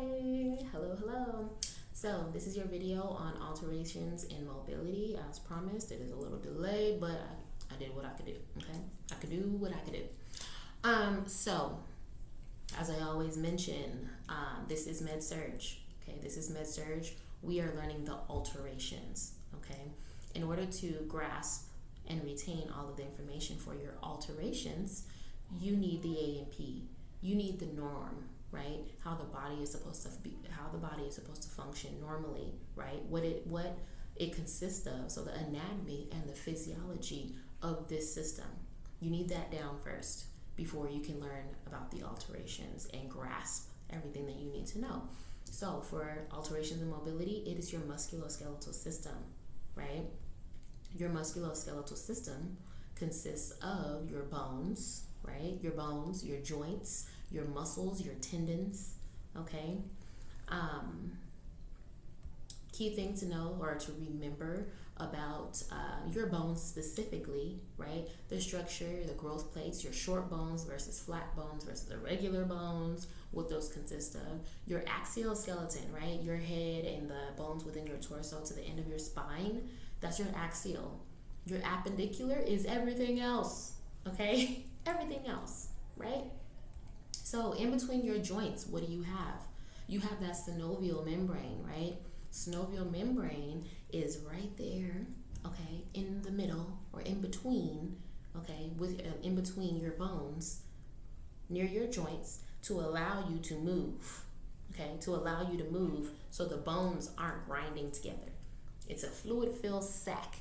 everybody. Hello. So this is your video on alterations in mobility. As promised, it is a little delayed, but I did what I could do. Okay, I could do what I could do. So as I always mention, this is med surge. Okay, this is med surge. We are learning the alterations. Okay, in order to grasp and retain all of the information for your alterations, you need the A and P. You need the norm, right? How the body is supposed to function normally, right? What it consists of. So the anatomy and the physiology of this system. You need that down first before you can learn about the alterations and grasp everything that you need to know. So for alterations in mobility, it is your musculoskeletal system, right? Your musculoskeletal system consists of your bones, right? Your bones, your joints, your muscles, your tendons, okay? Key thing to know or to remember about your bones specifically, right? The structure, the growth plates, your short bones versus flat bones versus irregular bones, what those consist of. Your axial skeleton, right? Your head and the bones within your torso to the end of your spine, that's your axial. Your appendicular is everything else, okay? Everything else, right? So in between your joints, what do you have? You have that synovial membrane, right? Synovial membrane is right there, okay, in the middle or in between, okay, in between your bones, near your joints, to allow you to move, okay, to allow you to move so the bones aren't grinding together. It's a fluid-filled sac,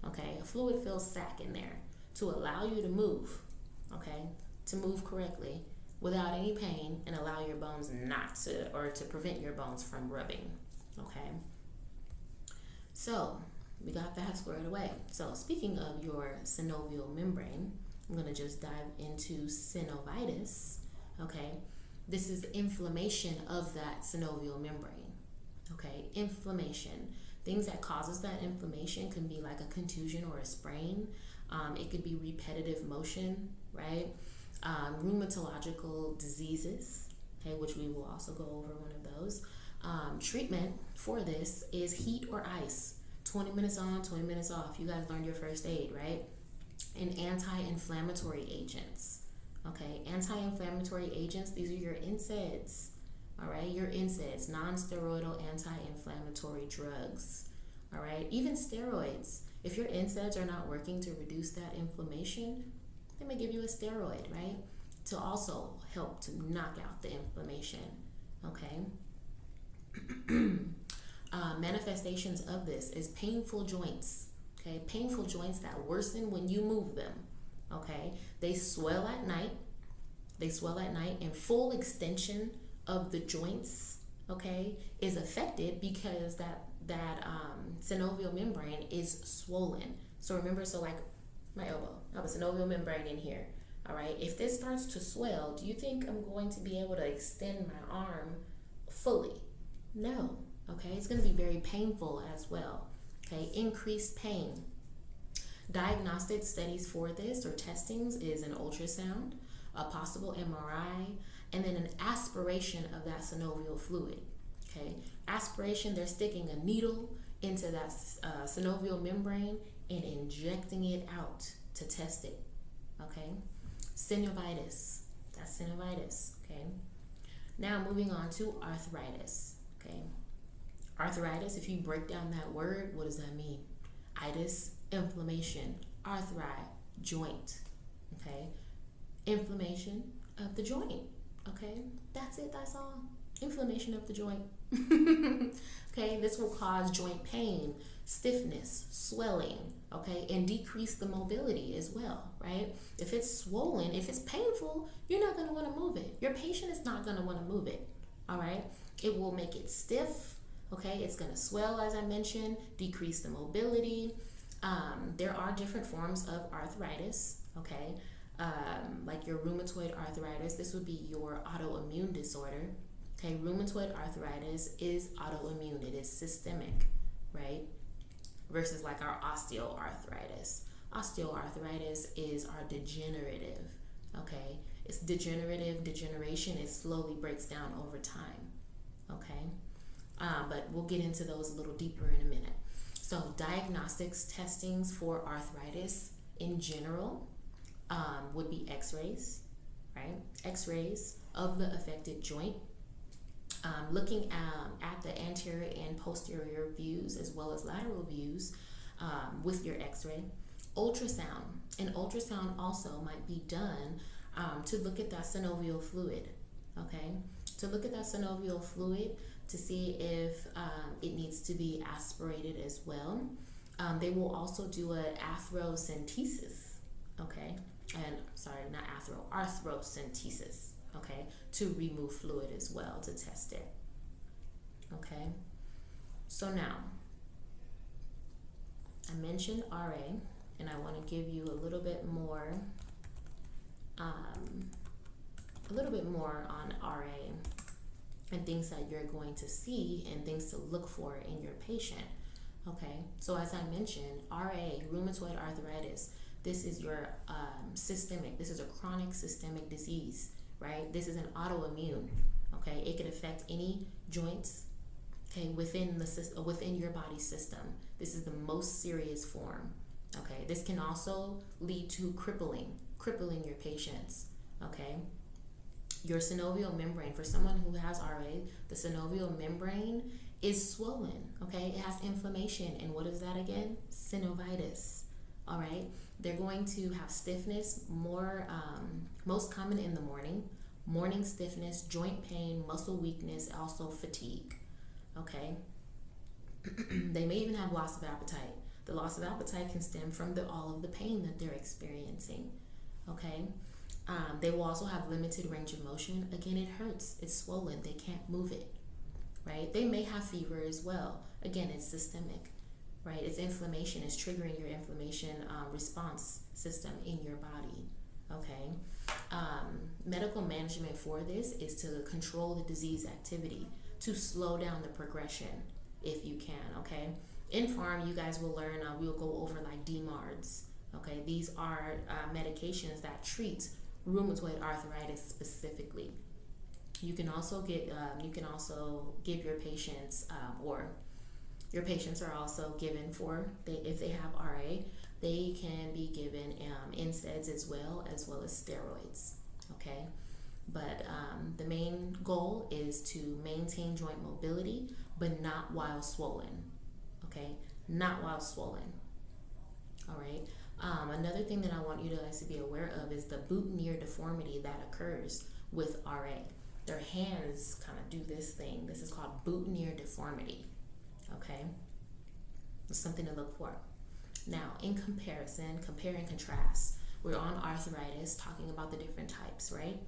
okay, a fluid-filled sac in there to allow you to move, okay, to move correctly without any pain and allow your bones to prevent your bones from rubbing, okay? So we got that squared away. So speaking of your synovial membrane, I'm gonna just dive into synovitis, okay? This is inflammation of that synovial membrane, okay? Inflammation. Things that causes that inflammation can be like a contusion or a sprain. It could be repetitive motion, right? Rheumatological diseases, okay, which we will also go over one of those. Treatment for this is heat or ice. 20 minutes on, 20 minutes off. You guys learned your first aid, right? And anti-inflammatory agents, okay? Anti-inflammatory agents, these are your NSAIDs, all right? Your NSAIDs, non-steroidal anti-inflammatory drugs, all right? Even steroids. If your NSAIDs are not working to reduce that inflammation, they may give you a steroid, right? To also help to knock out the inflammation, okay? Manifestations of this is painful joints, okay? Painful joints that worsen when you move them, okay? They swell at night. And full extension of the joints, okay, is affected because that synovial membrane is swollen. So remember, so like my elbow, I have a synovial membrane in here, all right? If this starts to swell, do you think I'm going to be able to extend my arm fully? No, okay? It's going to be very painful as well, okay? Increased pain. Diagnostic studies for this or testings is an ultrasound, a possible MRI, and then an aspiration of that synovial fluid, okay? Aspiration, they're sticking a needle into that synovial membrane and injecting it out to test it, okay? Synovitis, that's synovitis, okay? Now moving on to arthritis, okay? Arthritis, if you break down that word, what does that mean? Itis, inflammation, arthri, joint, okay? Inflammation of the joint, okay? That's it, that's all. Inflammation of the joint. Okay, this will cause joint pain, stiffness, swelling, okay, and decrease the mobility as well, right? If it's swollen, if it's painful, you're not going to want to move it. Your patient is not going to want to move it, all right? It will make it stiff, okay? It's going to swell, as I mentioned, decrease the mobility. There are different forms of arthritis, okay? Like your rheumatoid arthritis, this would be your autoimmune disorder. Okay, rheumatoid arthritis is autoimmune. It is systemic, right? Versus like our osteoarthritis. Osteoarthritis is our degenerative, okay? It's degeneration. It slowly breaks down over time, okay? But we'll get into those a little deeper in a minute. So diagnostics testings for arthritis in general would be x-rays, right? X-rays of the affected joint, looking at the anterior and posterior views as well as lateral views with your x-ray. Ultrasound. An ultrasound also might be done to look at that synovial fluid, okay? To look at that synovial fluid to see if it needs to be aspirated as well. They will also do an arthrocentesis, okay? And sorry, not arthrocentesis, okay? To remove fluid as well, to test it, okay? So now, I mentioned RA, and I want to give you a little bit more on RA and things that you're going to see and things to look for in your patient. Okay, so as I mentioned, RA, rheumatoid arthritis, this is your systemic, this is a chronic systemic disease, right? This is an autoimmune, okay? It could affect any joints, okay, within your body system. This is the most serious form, okay? This can also lead to crippling your patients, okay? Your synovial membrane, for someone who has RA, the synovial membrane is swollen, okay? It has inflammation, and what is that again? Synovitis, all right? They're going to have stiffness, most common in the morning stiffness, joint pain, muscle weakness, also fatigue, okay? They may even have loss of appetite. The loss of appetite can stem from all of the pain that they're experiencing, okay? They will also have limited range of motion. Again, it hurts. It's swollen. They can't move it, right? They may have fever as well. Again, it's systemic, right? It's inflammation. It's triggering your inflammation response system in your body, okay? Medical management for this is to control the disease activity, to slow down the progression if you can, okay? In Pharm, you guys will learn, we'll go over like DMARDs, okay? These are medications that treat rheumatoid arthritis specifically. You can also give your patients, or your patients are also given if they have RA, they can be given NSAIDs as well as steroids, okay? But the main goal is to maintain joint mobility, but not while swollen, okay? Not while swollen, all right? Another thing that I want you guys to be aware of is the boutonniere deformity that occurs with RA. Their hands kind of do this thing. This is called boutonniere deformity, okay? It's something to look for. Now, in comparison, compare and contrast. We're on arthritis, talking about the different types, right?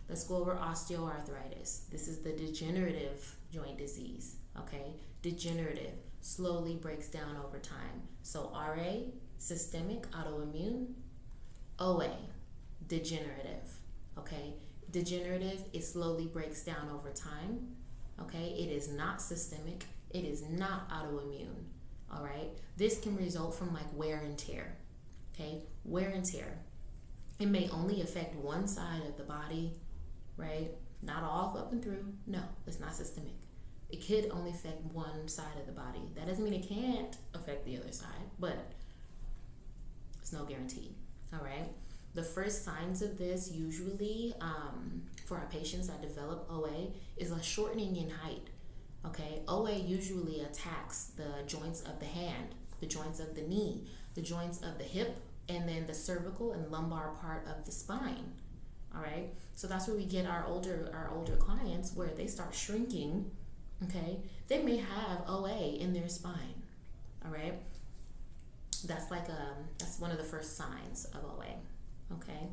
Let's go over osteoarthritis. This is the degenerative joint disease, okay? Degenerative, slowly breaks down over time. So RA, systemic, autoimmune. OA, degenerative, okay? Degenerative, it slowly breaks down over time, okay? It is not systemic. It is not autoimmune, all right? This can result from like wear and tear, okay? Wear and tear. It may only affect one side of the body, right? Not all up and through. No, it's not systemic. It could only affect one side of the body. That doesn't mean it can't affect the other side, but it's no guarantee, all right? The first signs of this usually for our patients that develop OA is a shortening in height, okay? OA usually attacks the joints of the hand, the joints of the knee, the joints of the hip, and then the cervical and lumbar part of the spine, all right? So that's where we get our older clients where they start shrinking, okay? They may have OA in their spine, all right? That's that's one of the first signs of OA, okay?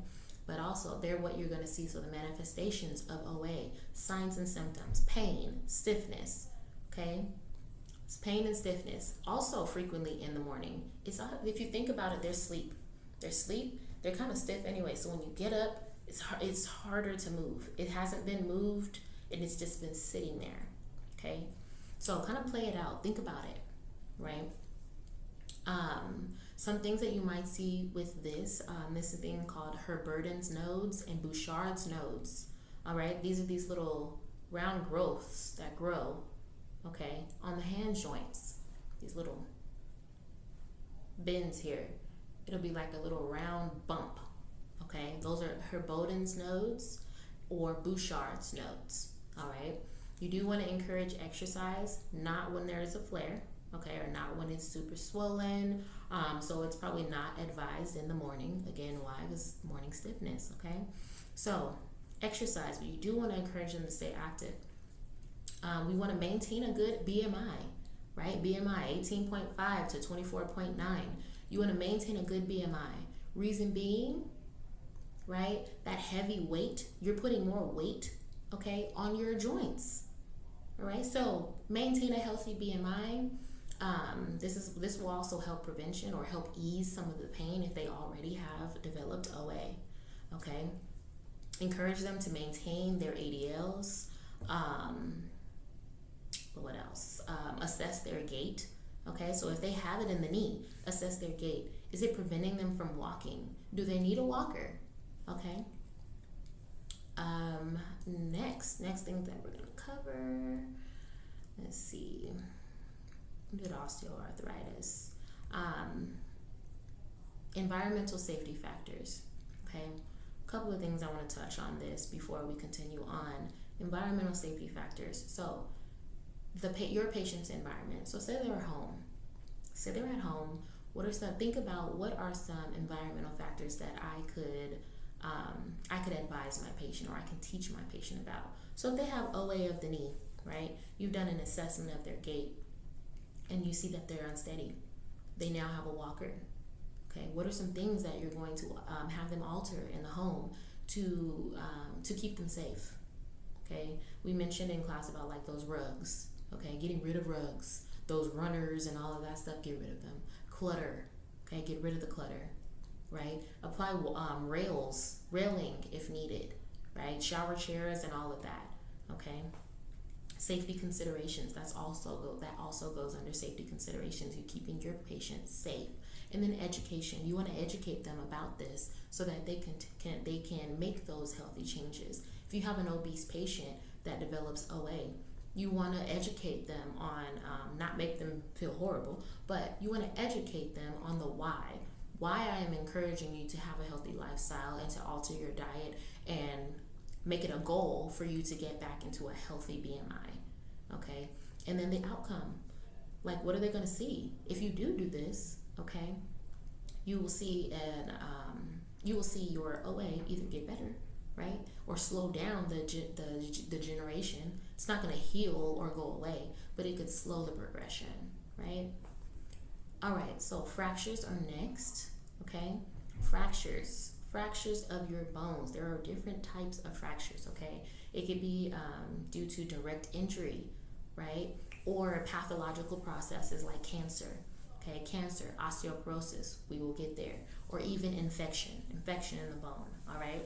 But also, they're what you're gonna see. So the manifestations of OA, signs and symptoms, pain, stiffness, okay? It's pain and stiffness. Also frequently in the morning. If you think about it, they're kind of stiff anyway. So when you get up, it's harder to move. It hasn't been moved, and it's just been sitting there, okay? So kind of play it out. Think about it, right? Some things that you might see with this thing called Herbert's nodes and Bouchard's nodes. All right, these are these little round growths that grow, okay, on the hand joints, these little bends here. It'll be like a little round bump, okay? Those are Herboden's nodes or Bouchard's nodes, all right? You do want to encourage exercise, not when there is a flare, okay, or not when it's super swollen. So it's probably not advised in the morning. Again, why? Because morning stiffness, okay? So exercise, but you do want to encourage them to stay active. We want to maintain a good BMI, right? BMI 18.5 to 24.9. You want to maintain a good BMI. Reason being, right, that heavy weight, you're putting more weight, okay, on your joints. All right, so maintain a healthy BMI. This will also help prevention or help ease some of the pain if they already have developed OA. Okay, encourage them to maintain their ADLs. What else? Assess their gait. Okay, so if they have it in the knee, assess their gait. Is it preventing them from walking? Do they need a walker? Okay. Next thing that we're gonna cover. Let's see. We did osteoarthritis. Environmental safety factors. Okay. A couple of things I want to touch on this before we continue on. Environmental safety factors. So your patient's environment. So say they're home. Say they're at home. Think about what are some environmental factors that I could advise my patient, or I can teach my patient about. So if they have OA of the knee, right? You've done an assessment of their gait and you see that they're unsteady. They now have a walker. Okay, what are some things that you're going to have them alter in the home to keep them safe? Okay, we mentioned in class about like those rugs. Okay, getting rid of rugs, those runners and all of that stuff. Get rid of them. Clutter. Okay, get rid of the clutter. Right? Apply railing if needed. Right? Shower chairs and all of that. Okay. Safety considerations. That also goes under safety considerations. You're keeping your patients safe. And then education. You want to educate them about this so that they can make those healthy changes. If you have an obese patient that develops OA, you want to educate them on, not make them feel horrible, but you want to educate them on the why I am encouraging you to have a healthy lifestyle and to alter your diet and make it a goal for you to get back into a healthy BMI, okay? And then the outcome, like what are they going to see? If you do this, okay, you will see your OA either get better, right, or slow down the degeneration. It's not going to heal or go away, but it could slow the progression, right? All right, so fractures are next, okay? Fractures of your bones. There are different types of fractures, okay? It could be due to direct injury, right? Or pathological processes like cancer, okay? Cancer, osteoporosis, we will get there. Or even infection in the bone, all right?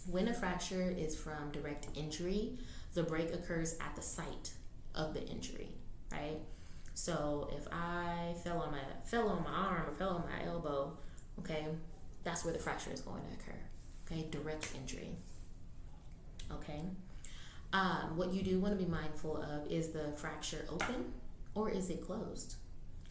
When a fracture is from direct injury, the break occurs at the site of the injury, right? So if I fell on my arm or fell on my elbow, okay, that's where the fracture is going to occur, okay? Direct injury, okay? What you do want to be mindful of is the fracture open or is it closed,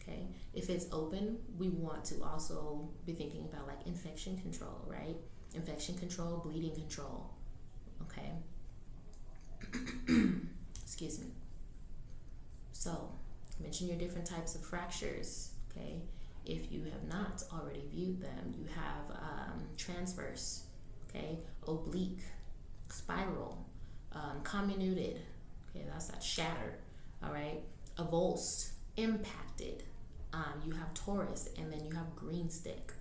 okay? If it's open, we want to also be thinking about like infection control, right? Infection control, bleeding control, okay? Excuse me. So, mention your different types of fractures, okay? If you have not already viewed them, you have transverse, okay? Oblique, spiral, comminuted, okay? That's that shatter, all right? Avulsed, impacted. You have torus, and then you have green stick,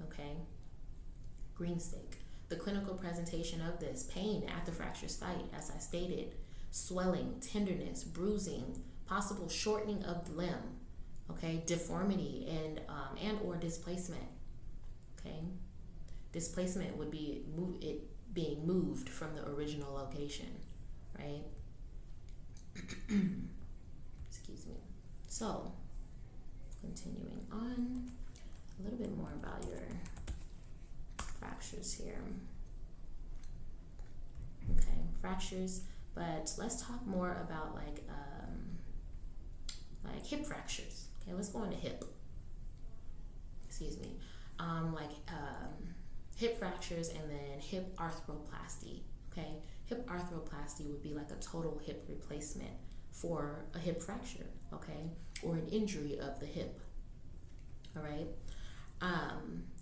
okay? Green stick. The clinical presentation of this: pain at the fracture site, as I stated, swelling, tenderness, bruising, possible shortening of the limb, okay, deformity and or displacement, okay. Displacement would be it being moved from the original location, right? Excuse me. So, continuing on, a little bit more about your fractures here. Okay, fractures But let's talk more about like hip fractures. Okay, let's go into hip. Excuse me. Hip fractures and then hip arthroplasty. Okay, hip arthroplasty would be like a total hip replacement for a hip fracture. Okay, or an injury of the hip. All right.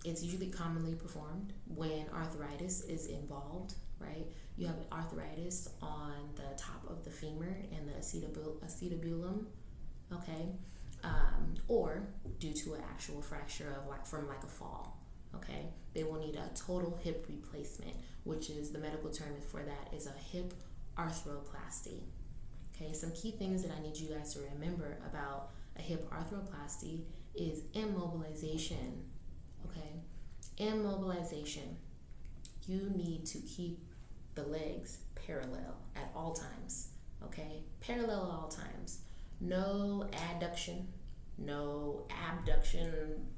It's usually commonly performed when arthritis is involved, right? You have arthritis on the top of the femur and the acetabulum, okay? Or due to an actual fracture of from a fall, okay? They will need a total hip replacement, which is the medical term for that is a hip arthroplasty. Okay, some key things that I need you guys to remember about a hip arthroplasty is immobilization. Okay, immobilization. You need to keep the legs parallel at all times. Okay, parallel at all times. No adduction, no abduction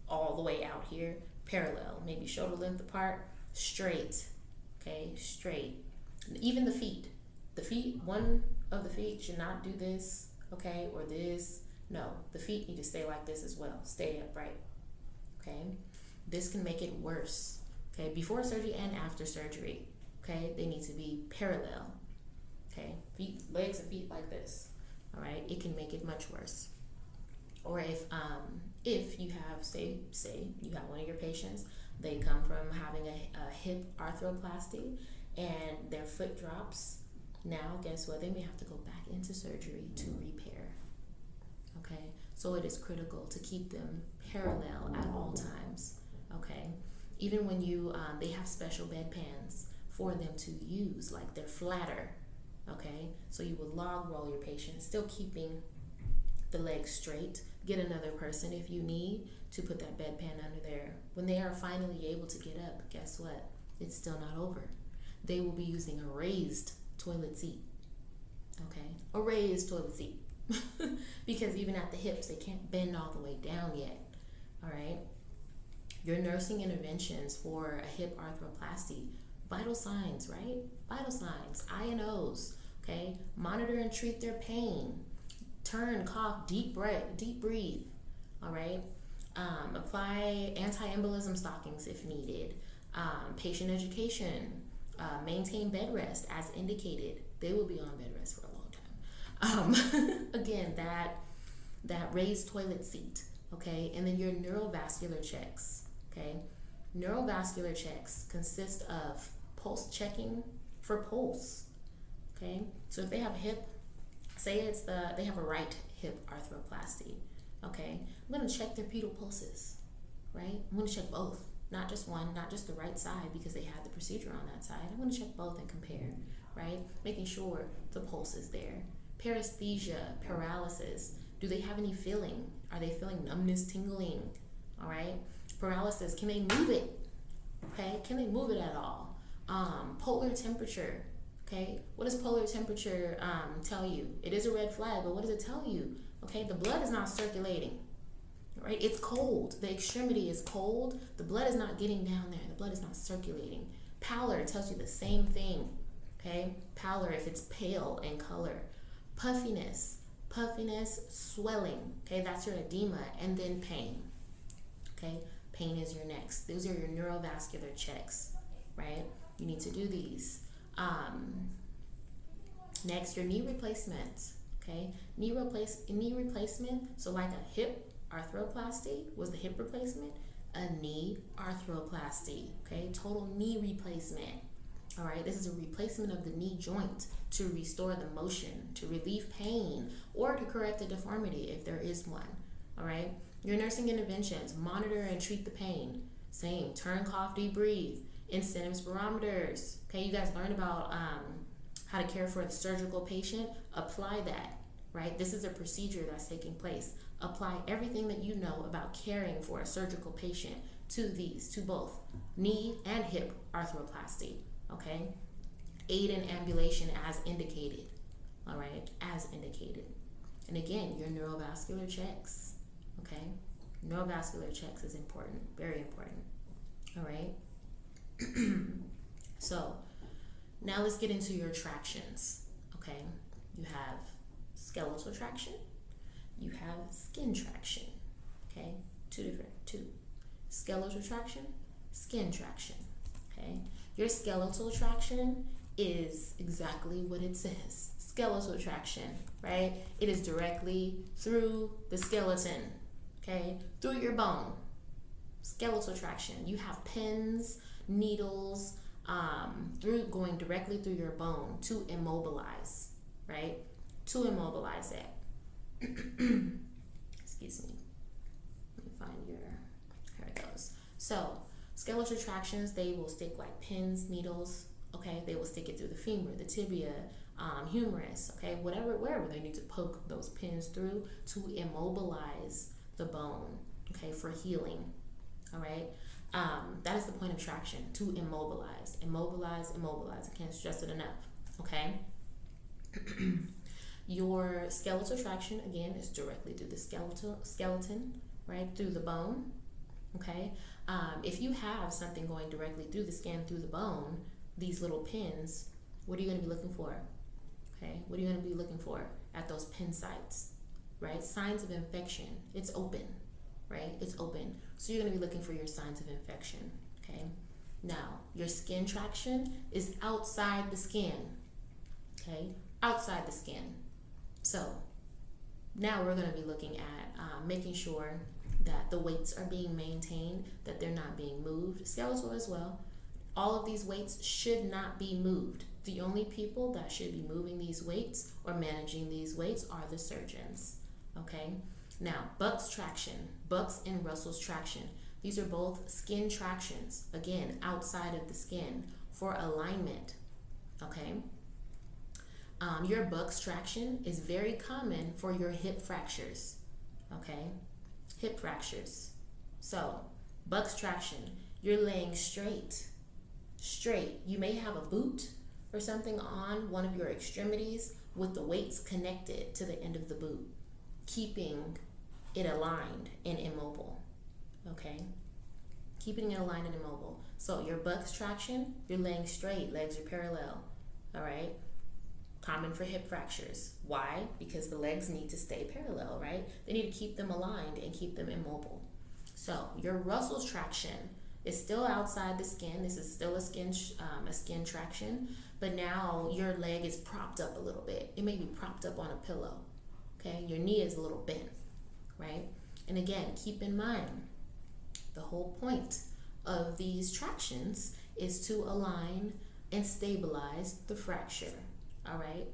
all the way out here. Parallel, maybe shoulder length apart, straight. Okay, straight. Even the feet. One of the feet should not do this, okay, or this. No, the feet need to stay like this as well. Stay upright. Okay, this can make it worse. Okay, before surgery and after surgery. Okay, they need to be parallel. Okay, legs and feet like this. All right, it can make it much worse. Or if you have say you have one of your patients, they come from having a hip arthroplasty and their foot drops. Now, guess what? They may have to go back into surgery to repair. Okay, so it is critical to keep them parallel at all times. Okay, even when they have special bedpans for them to use, like they're flatter. Okay, so you would log roll your patient, still keeping the legs straight. Get another person if you need to put that bedpan under there. When they are finally able to get up, guess what? It's still not over. They will be using a raised toilet seat. Okay, a raised toilet seat. Because even at the hips, they can't bend all the way down yet. All right. Your nursing interventions for a hip arthroplasty, vital signs, right? Vital signs, I&Os. Okay, monitor and treat their pain. Turn, cough, deep breathe. All right. Apply anti-embolism stockings if needed. Patient education. Maintain bed rest as indicated. They will be on bed rest for a long time. Again, that raised toilet seat, okay? And then your neurovascular checks, okay? Neurovascular checks consist of pulse checking for pulse, okay? So if they have say they have a right hip arthroplasty, okay? I'm gonna check their pedal pulses, right? I'm gonna check both. Not just one, not just the right side because they had the procedure on that side. I'm going to check both and compare, right? Making sure the pulse is there. Paresthesia, paralysis. Do they have any feeling? Are they feeling numbness, tingling? All right. Paralysis, can they move it? Okay. Can they move it at all? Polar temperature. Okay. What does polar temperature tell you? It is a red flag, but what does it tell you? Okay. The blood is not circulating. Right? It's cold. The extremity is cold. The blood is not getting down there. The blood is not circulating. Pallor tells you the same thing. Okay? Pallor if it's pale in color. Puffiness, swelling. Okay? That's your edema. And then pain. Okay? Pain is your next. Those are your neurovascular checks. Right? You need to do these. Next, your knee replacement. Okay? Knee replacement. So like a hip arthroplasty was the hip replacement, a knee arthroplasty, okay? Total knee replacement. All right, this is a replacement of the knee joint to restore the motion, to relieve pain, or to correct a deformity if there is one. All right, your nursing interventions, monitor and treat the pain. Same, turn, cough, deep breathe. Incentive spirometers. Okay, you guys learned about how to care for a surgical patient. Apply that. Right, this is a procedure that's taking place. Apply everything that you know about caring for a surgical patient to both knee and hip arthroplasty, okay? Aid in ambulation as indicated, all right, as indicated. And again, your neurovascular checks, okay? Neurovascular checks is important, very important, all right? So, Now let's get into your tractions. Okay, you have skeletal traction, you have skin traction. Okay, two. Skeletal traction, skin traction. Okay, your skeletal traction is exactly what it says. Skeletal traction, right? It is directly through the skeleton, okay? Through your bone. Skeletal traction. You have pins, needles, going directly through your bone to immobilize, right? To immobilize it. Excuse me. Let me find here it goes. So, skeletal tractions, they will stick like pins, needles, okay? They will stick it through the femur, the tibia, humerus, okay? Wherever they need to poke those pins through to immobilize the bone, okay, for healing, all right? That is the point of traction, to immobilize. Immobilize. I can't stress it enough, okay? Your skeletal traction, again, is directly through the skeleton, right, through the bone, okay? If you have something going directly through the skin, through the bone, these little pins, what are you going to be looking for? Okay, what are you going to be looking for at those pin sites, right? Signs of infection. It's open, right? It's open. So you're going to be looking for your signs of infection, okay? Now, your skin traction is outside the skin, okay? Outside the skin. So now we're going to be looking at making sure that the weights are being maintained, that they're not being moved. Skeletal as well. All of these weights should not be moved. The only people that should be moving these weights or managing these weights are the surgeons, okay? Now, Buck's traction, Buck's and Russell's traction. These are both skin tractions, again, outside of the skin for alignment, okay? Your Buck's traction is very common for your hip fractures, okay? Hip fractures. So, Buck's traction, you're laying straight. You may have a boot or something on one of your extremities with the weights connected to the end of the boot, keeping it aligned and immobile, okay? Keeping it aligned and immobile. So your Buck's traction, you're laying straight, legs are parallel, all right? Common for hip fractures. Why? Because the legs need to stay parallel, right? They need to keep them aligned and keep them immobile. So your Russell's traction is still outside the skin. This is still a skin traction, but now your leg is propped up a little bit. It may be propped up on a pillow, okay? Your knee is a little bent, right? And again, keep in mind, the whole point of these tractions is to align and stabilize the fracture, all right?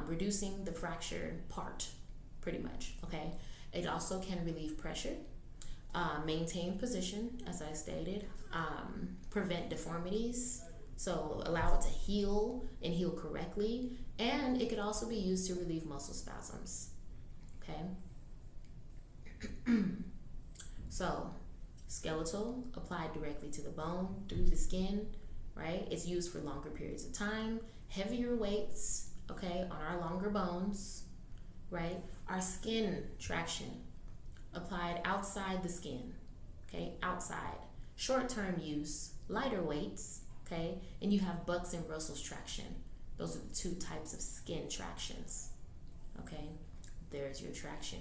Reducing the fracture part, pretty much, okay? It also can relieve pressure, maintain position, as I stated, prevent deformities, so allow it to heal and heal correctly, and it could also be used to relieve muscle spasms, okay? So, skeletal, applied directly to the bone, through the skin, right? It's used for longer periods of time, heavier weights, okay, on our longer bones, right? Our skin traction, applied outside the skin, okay, outside. Short-term use, lighter weights, okay, and you have Buck's and Russell's traction. Those are the two types of skin tractions, okay? There's your traction.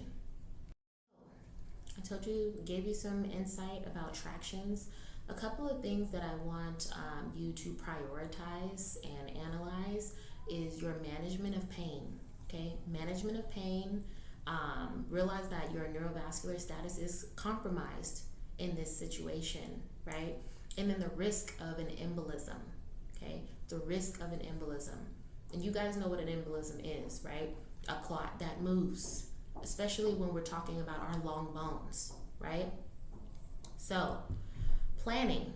I gave you some insight about tractions. A couple of things that I want you to prioritize and analyze is your management of pain, okay? Management of pain. Realize that your neurovascular status is compromised in this situation, right? And then the risk of an embolism, okay? The risk of an embolism. And you guys know what an embolism is, right? A clot that moves, especially when we're talking about our long bones, right? So, planning,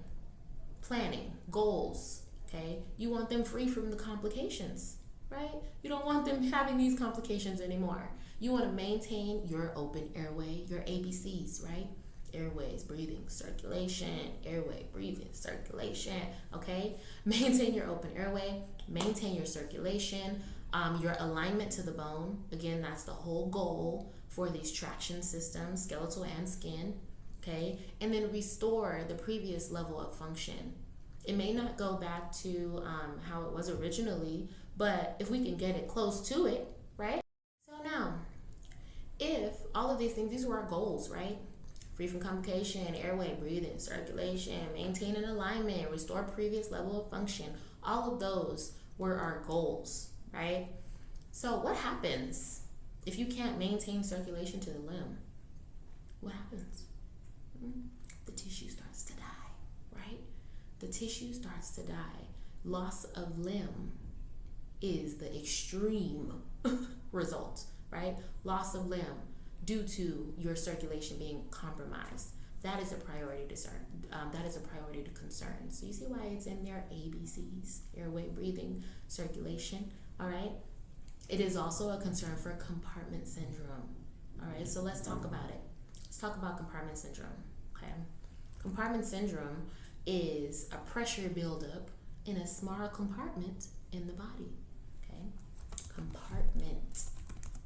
goals, okay? You want them free from the complications, right? You don't want them having these complications anymore. You want to maintain your open airway, your ABCs, right? Airways, breathing, circulation, airway, breathing, circulation, okay? Maintain your open airway, maintain your circulation, your alignment to the bone. Again, that's the whole goal for these traction systems, skeletal and skin, okay? And then restore the previous level of function. It may not go back to how it was originally, but if we can get it close to it, right? So now, if all of these things, these were our goals, right? Free from complication, airway, breathing, circulation, maintain an alignment, restore previous level of function. All of those were our goals, right? So what happens if you can't maintain circulation to the limb? What happens? The tissue starts to die, right? The tissue starts to die. Loss of limb is the extreme result, right? Loss of limb due to your circulation being compromised. That is a priority to concern. So you see why it's in there, ABCs, airway, breathing, circulation, all right? It is also a concern for compartment syndrome, all right? So let's talk about it. Let's talk about compartment syndrome, okay? Compartment syndrome is a pressure buildup in a small compartment in the body, okay? Compartment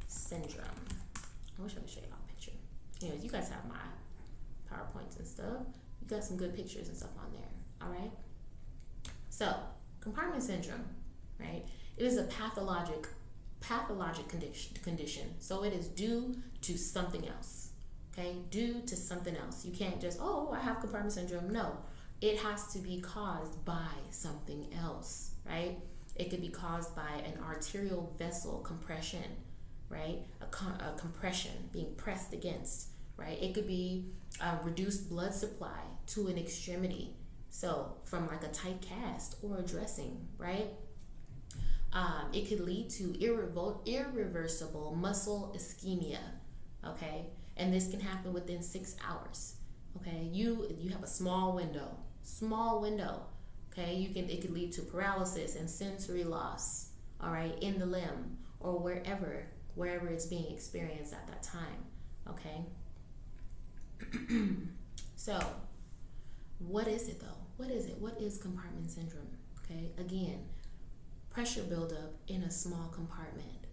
syndrome. I wish I could show you a picture. Anyways, you guys have my PowerPoints and stuff. You got some good pictures and stuff on there, all right? So, compartment syndrome, right? It is a pathologic condition. So it is due to something else, okay? Due to something else. You can't just, oh, I have compartment syndrome. No, it has to be caused by something else, right? It could be caused by an arterial vessel compression, right? A compression being pressed against, right? It could be a reduced blood supply to an extremity. So from like a tight cast or a dressing, right? It could lead to irreversible muscle ischemia, okay? And this can happen within 6 hours, okay? You have a small window, okay? It could lead to paralysis and sensory loss, all right, in the limb or wherever it's being experienced at that time, okay? So, what is it though? What is it? What is compartment syndrome, okay? Again, pressure buildup in a small compartment,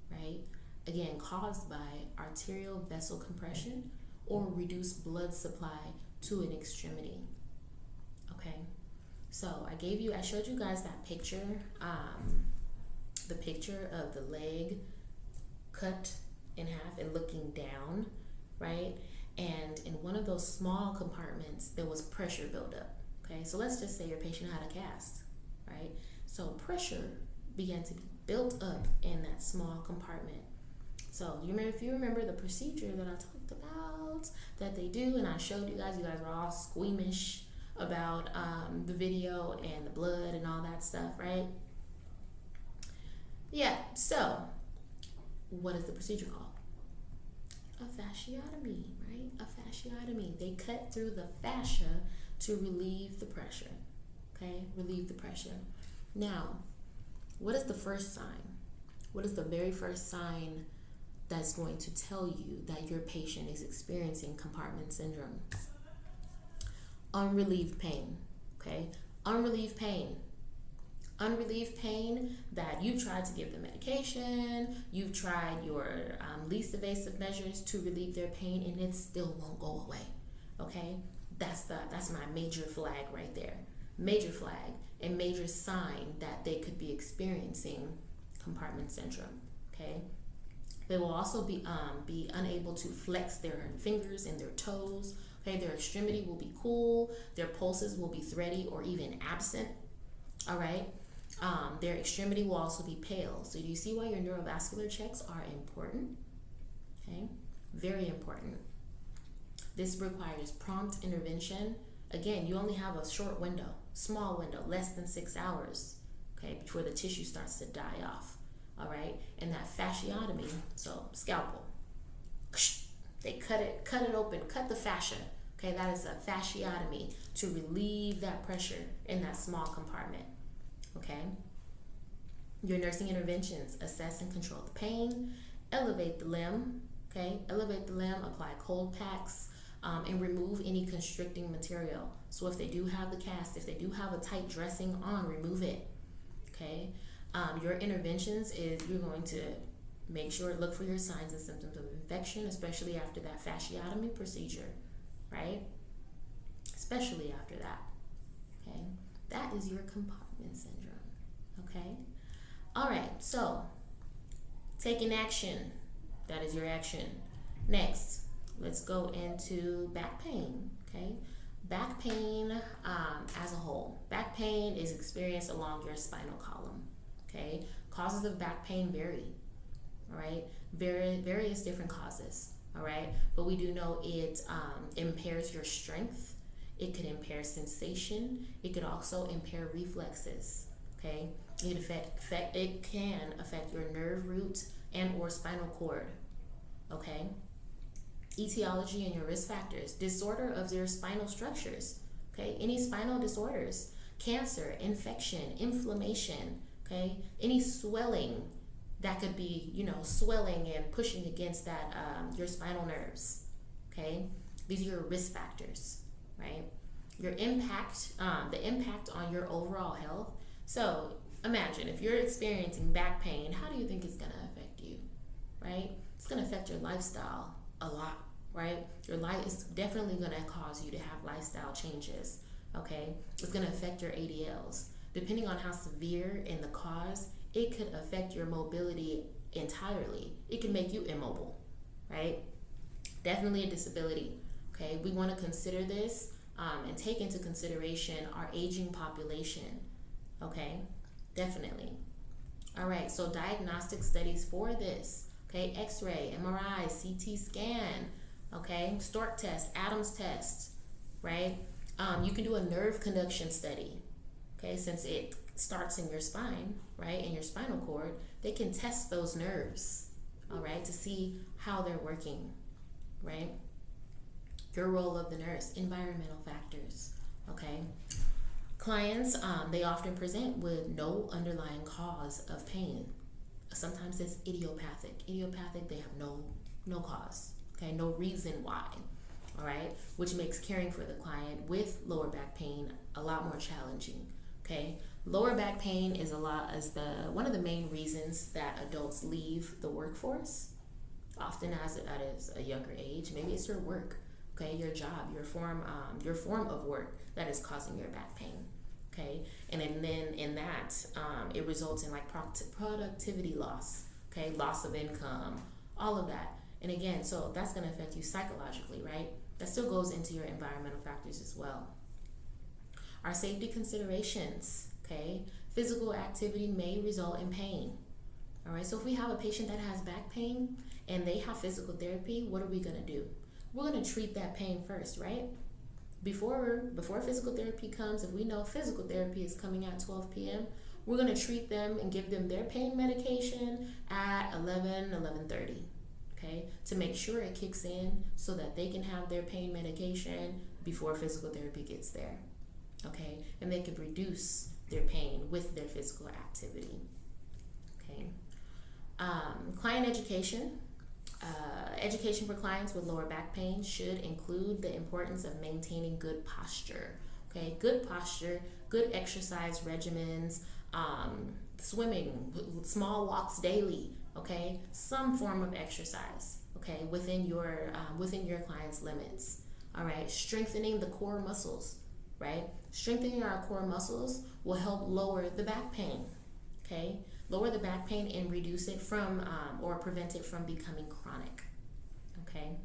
right? Again, caused by arterial vessel compression or reduced blood supply to an extremity, okay? So I showed you guys that picture, the picture of the leg cut in half and looking down, right? And in one of those small compartments, there was pressure buildup, okay? So let's just say your patient had a cast, right? So pressure began to be built up in that small compartment. So if you remember the procedure that I talked about that they do, and I showed you guys were all squeamish about the video and the blood and all that stuff, right? Yeah, so what is the procedure called? A fasciotomy, right? A fasciotomy. They cut through the fascia to relieve the pressure, okay? Relieve the pressure. Now, what is the first sign? What is the very first sign that's going to tell you that your patient is experiencing compartment syndrome? Unrelieved pain, okay? Unrelieved pain. Unrelieved pain that you tried to give them medication, you've tried your least invasive measures to relieve their pain, and it still won't go away, okay? That's my major flag right there. Major flag and major sign that they could be experiencing compartment syndrome, okay? They will also be unable to flex their fingers and their toes, okay? Their extremity will be cool, their pulses will be thready or even absent, all right? Their extremity will also be pale. So do you see why your neurovascular checks are important? Okay, very important. This requires prompt intervention. Again, you only have a short window, small window, less than 6 hours, okay, before the tissue starts to die off, all right? And that fasciotomy, so scalpel, they cut it open, cut the fascia, okay? That is a fasciotomy to relieve that pressure in that small compartment, okay? Your nursing interventions: assess and control the pain, elevate the limb, okay? Elevate the limb, apply cold packs, and remove any constricting material. So if they do have the cast, if they do have a tight dressing on, remove it, okay? Your interventions is you're going to make sure, look for your signs and symptoms of infection, especially after that fasciotomy procedure, right? Especially after that, okay? That is your compartment syndrome. Okay? All right, so taking action. That is your action. Next, let's go into back pain. Okay? Back pain as a whole. Back pain is experienced along your spinal column. Okay? Causes of back pain vary. All right? Various different causes. All right? But we do know it impairs your strength. It could impair sensation. It could also impair reflexes. Okay? It can affect your nerve root and or spinal cord. Okay? Etiology and your risk factors. Disorder of your spinal structures. Okay? Any spinal disorders. Cancer, infection, inflammation. Okay? Any swelling that could be, swelling and pushing against that your spinal nerves. Okay? These are your risk factors, right? Your impact, the impact on your overall health. So imagine if you're experiencing back pain, how do you think it's going to affect you, right? It's going to affect your lifestyle a lot, right? Your life is definitely going to cause you to have lifestyle changes, okay? It's going to affect your ADLs. Depending on how severe in the cause, it could affect your mobility entirely. It can make you immobile, right? Definitely a disability, okay? We want to consider this and take into consideration our aging population, okay? Definitely. All right, so diagnostic studies for this, okay? X-ray, MRI, CT scan, okay? Stork test, Adams test, right? You can do a nerve conduction study, okay? Since it starts in your spine, right? In your spinal cord, they can test those nerves, all right? To see how they're working, right? Your role of the nurse, environmental factors, okay? Clients, they often present with no underlying cause of pain. Sometimes it's idiopathic. Idiopathic, they have no cause, okay? No reason why, all right? Which makes caring for the client with lower back pain a lot more challenging, okay? Lower back pain is one of the main reasons that adults leave the workforce, often at a younger age. Maybe it's your work, okay, your job, your form of work that is causing your back pain, okay, and then in that it results in like productivity loss, okay, loss of income, all of that, and again, so that's going to affect you psychologically, right? That still goes into your environmental factors as well. Our safety considerations, okay, physical activity may result in pain. All right, so if we have a patient that has back pain and they have physical therapy, what are we going to do? We're going to treat that pain first, right? Before physical therapy comes, if we know physical therapy is coming at 12 p.m., we're going to treat them and give them their pain medication at 11:30, okay? To make sure it kicks in so that they can have their pain medication before physical therapy gets there, okay? And they can reduce their pain with their physical activity, okay? Client education. Education for clients with lower back pain should include the importance of maintaining good posture, okay? Good posture, good exercise regimens, swimming, small walks daily, okay? Some form of exercise, okay, within your client's limits, all right? Strengthening the core muscles, right? Strengthening our core muscles will help lower the back pain, okay? Lower the back pain and reduce it from or prevent it from becoming chronic, okay?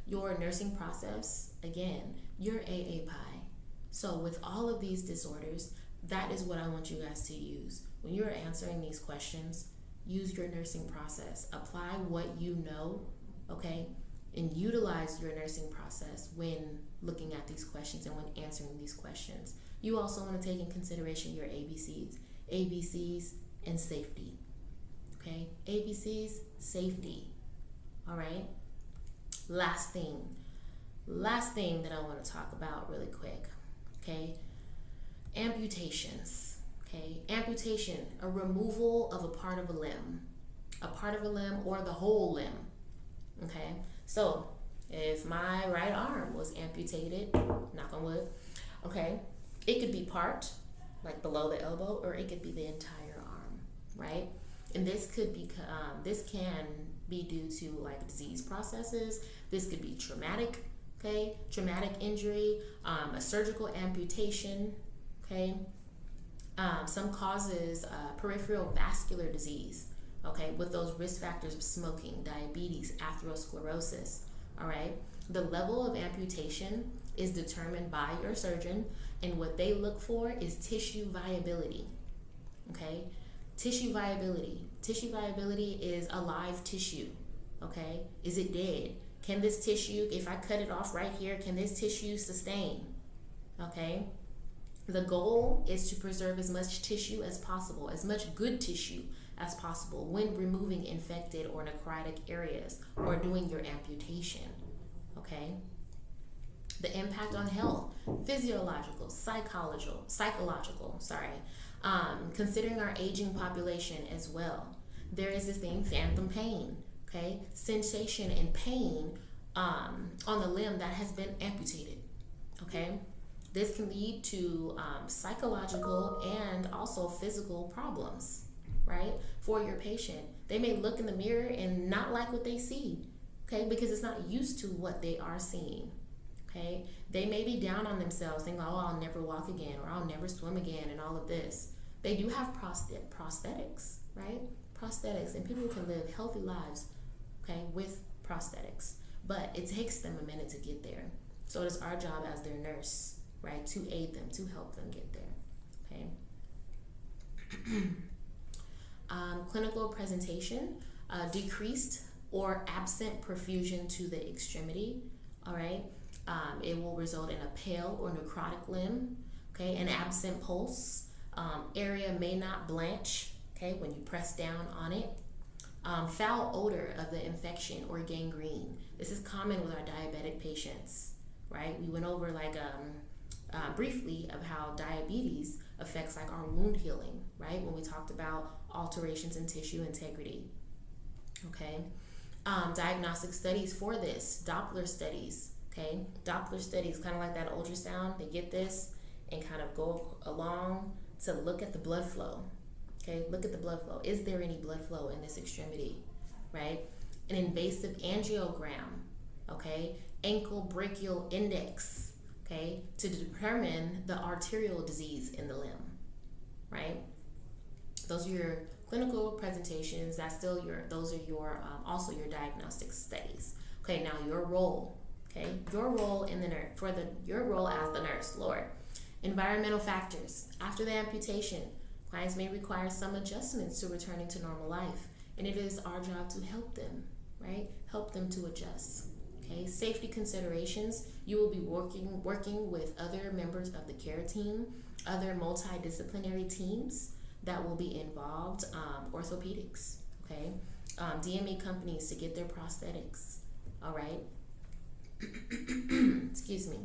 Your nursing process, again, your AAPI. So with all of these disorders, that is what I want you guys to use. When you're answering these questions, use your nursing process. Apply what you know, okay? And utilize your nursing process when looking at these questions and when answering these questions. You also want to take in consideration your ABCs, and safety, okay? ABCs, safety, all right? Last thing that I want to talk about really quick, okay? Amputations, okay? Amputation, a removal of a part of a limb or the whole limb, okay? So if my right arm was amputated, knock on wood, okay, it could be part, like below the elbow, or it could be the entire arm, right? And this can be due to like disease processes. This could be traumatic, okay, traumatic injury, a surgical amputation, okay, some causes peripheral vascular disease, okay, with those risk factors of smoking, diabetes, atherosclerosis, all right. The level of amputation is determined by your surgeon, and what they look for is tissue viability, okay. Tissue viability. Tissue viability is alive tissue, okay. Is it dead? Can this tissue, if I cut it off right here, can this tissue sustain, okay. The goal is to preserve as much tissue as possible, as much good tissue as possible when removing infected or necrotic areas or doing your amputation, okay? The impact on health, physiological, psychological, considering our aging population as well. There is this thing, phantom pain, okay? Sensation and pain on the limb that has been amputated, okay? This can lead to psychological and also physical problems, right? For your patient. They may look in the mirror and not like what they see, okay? Because it's not used to what they are seeing, okay? They may be down on themselves, thinking, oh, I'll never walk again, or I'll never swim again, and all of this. They do have prosthetics, right? Prosthetics, and people can live healthy lives, okay, with prosthetics. But it takes them a minute to get there. So it is our job as their nurse, right, to aid them, to help them get there, okay? Clinical presentation, decreased or absent perfusion to the extremity, all right? It will result in a pale or necrotic limb, okay? An absent pulse, area may not blanch, okay, when you press down on it. Foul odor of the infection or gangrene. This is common with our diabetic patients, right? We went over briefly of how diabetes affects like our wound healing, right? When we talked about alterations in tissue integrity, okay? Diagnostic studies for this, Doppler studies, okay? Doppler studies, kind of like that ultrasound, they get this and kind of go along to look at the blood flow, okay? Look at the blood flow. Is there any blood flow in this extremity, right? An invasive angiogram, okay? Ankle brachial index, okay, to determine the arterial disease in the limb, right? Those are your clinical presentations. Those are your also your diagnostic studies. Okay, now your role, okay, your role in the nurse your role as the nurse, Lord. Environmental factors. After the amputation, clients may require some adjustments to returning to normal life, and it is our job to help them, right? Help them to adjust. Okay, safety considerations. You will be working with other members of the care team, other multidisciplinary teams that will be involved, orthopedics, okay? DME companies to get their prosthetics, all right? Excuse me.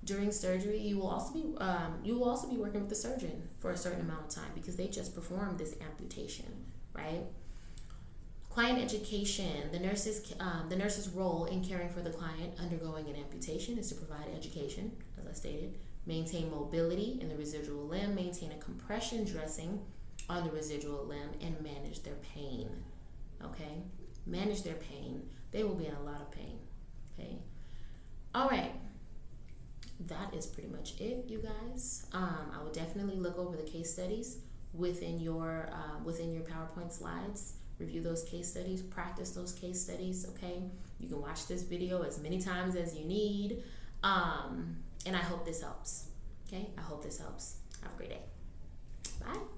During surgery, you will also be working with the surgeon for a certain amount of time because they just performed this amputation, right? Client education. The nurse's role in caring for the client undergoing an amputation is to provide education, as I stated, maintain mobility in the residual limb, maintain a compression dressing on the residual limb, and manage their pain, okay? Manage their pain. They will be in a lot of pain, okay? All right. That is pretty much it, you guys. I would definitely look over the case studies within your PowerPoint slides. Review those case studies, practice those case studies, okay? You can watch this video as many times as you need. And I hope this helps, okay? I hope this helps. Have a great day. Bye.